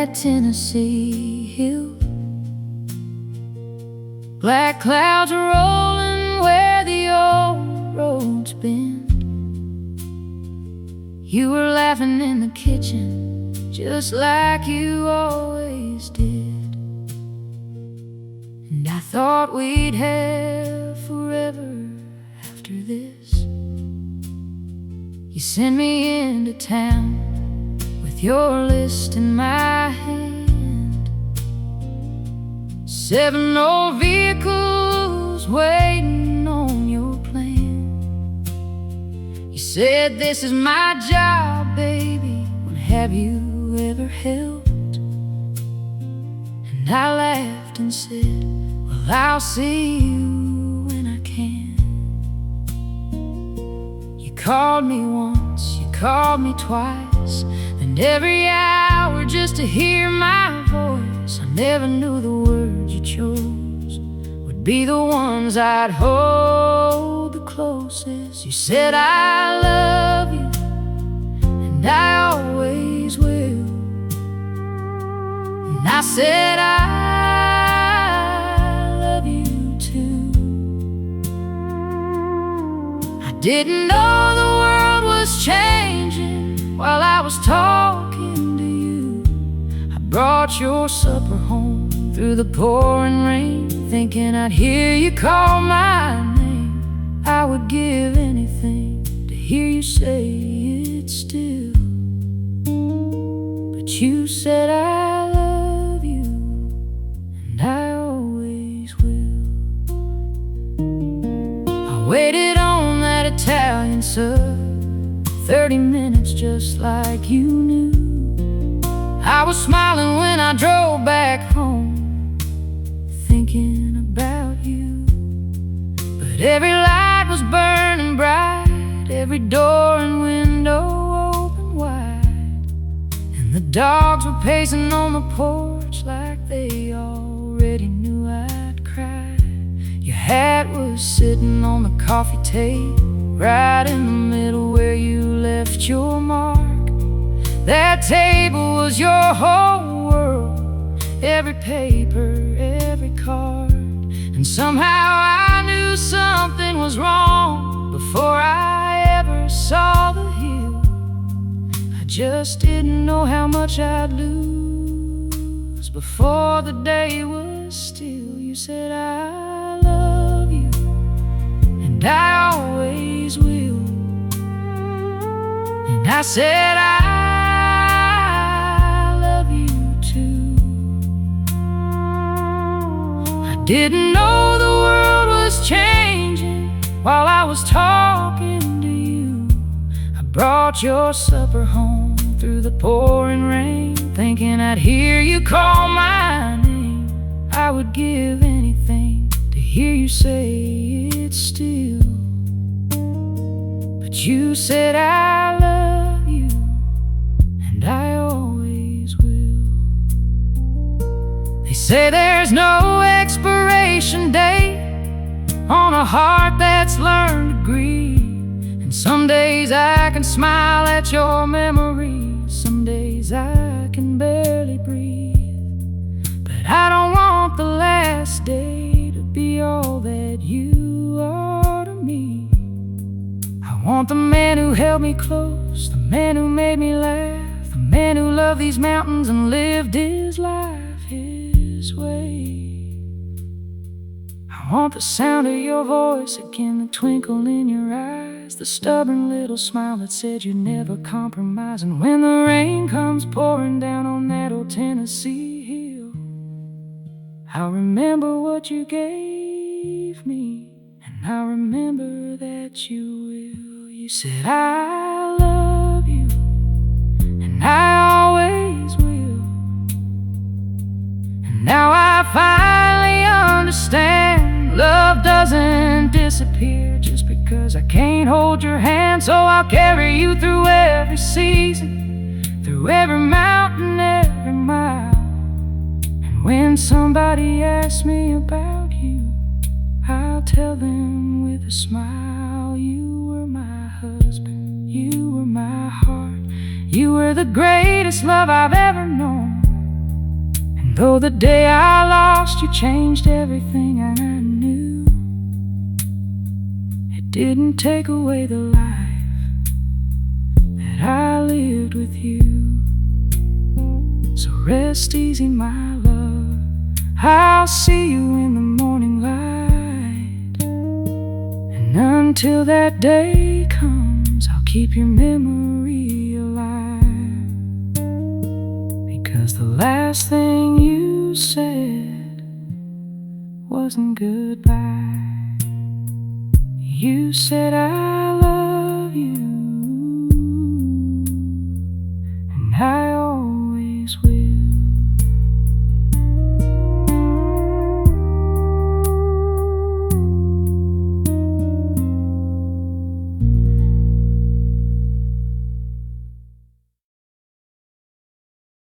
that Tennessee hill. Black clouds rolling where the old road's been. You were laughing in the kitchen just like you always did. And I thought we'd have forever after this. You sent me into town with your list in my hand. 7 old vehicles waiting on your plan. You said, "This is my job, baby. When have you ever helped?" And I laughed and said, "Well, I'll see you when I can." You called me once, you called me twice, and every hour just to hear my voice. I never knew the words you chose would be the ones I'd hold the closest. You said, "I love you, and I always will." And I said, "I love you too." I didn't know the world was changing while I was talking to you. I brought your supper home through the pouring rain, thinking I'd hear you call my name. I would give anything to hear you say it still. But you said, "I love you, and I always will." I waited on that Italian sub 30 minutes just like you knew. I was smiling when I drove back home, thinking about you. But every light was burning bright, every door and window open wide, and the dogs were pacing on the porch like they already knew I'd cry. Your hat was sitting on the coffee table, right in the middle where you left your mark. That table was your whole world, every paper, every card. And somehow I knew something was wrong before I ever saw the hill. I just didn't know how much I'd lose before the day was still. You said, "I love you, and I always will." And I said, "I love you too." I didn't know the world was changing while I was talking to you. I brought your supper home through the pouring rain, thinking I'd hear you call my name. I would give anything to hear you say it still. But you said, "I love you, and I always will." They say there's no expiration date on a heart that's learned to grieve. And some days I can smile at your memory, some days I can barely breathe. But I don't want the last day to be all that you are to me. I want the man who held me close, the man who made me laugh, the man who loved these mountains and lived his life his way. I want the sound of your voice again, the twinkle in your eyes, the stubborn little smile that said you'd never compromise. And when the rain comes pouring down on that old Tennessee hill, I'll remember what you gave me, and I'll remember that you will. You said, "I love you, and I always will." And now I finally understand love doesn't disappear just because I can't hold your hand. So I'll carry you through every season, through every mountain, every mile. And when somebody asks me about you, I'll tell them with a smile, "You were my husband, you were my heart, you were the greatest love I've ever known." Though the day I lost you changed everything I knew, it didn't take away the life that I lived with you. So rest easy, my love, I'll see you in the morning light. And until that day comes, I'll keep your memory alive. Because the last thing you said wasn't goodbye. You said I love you.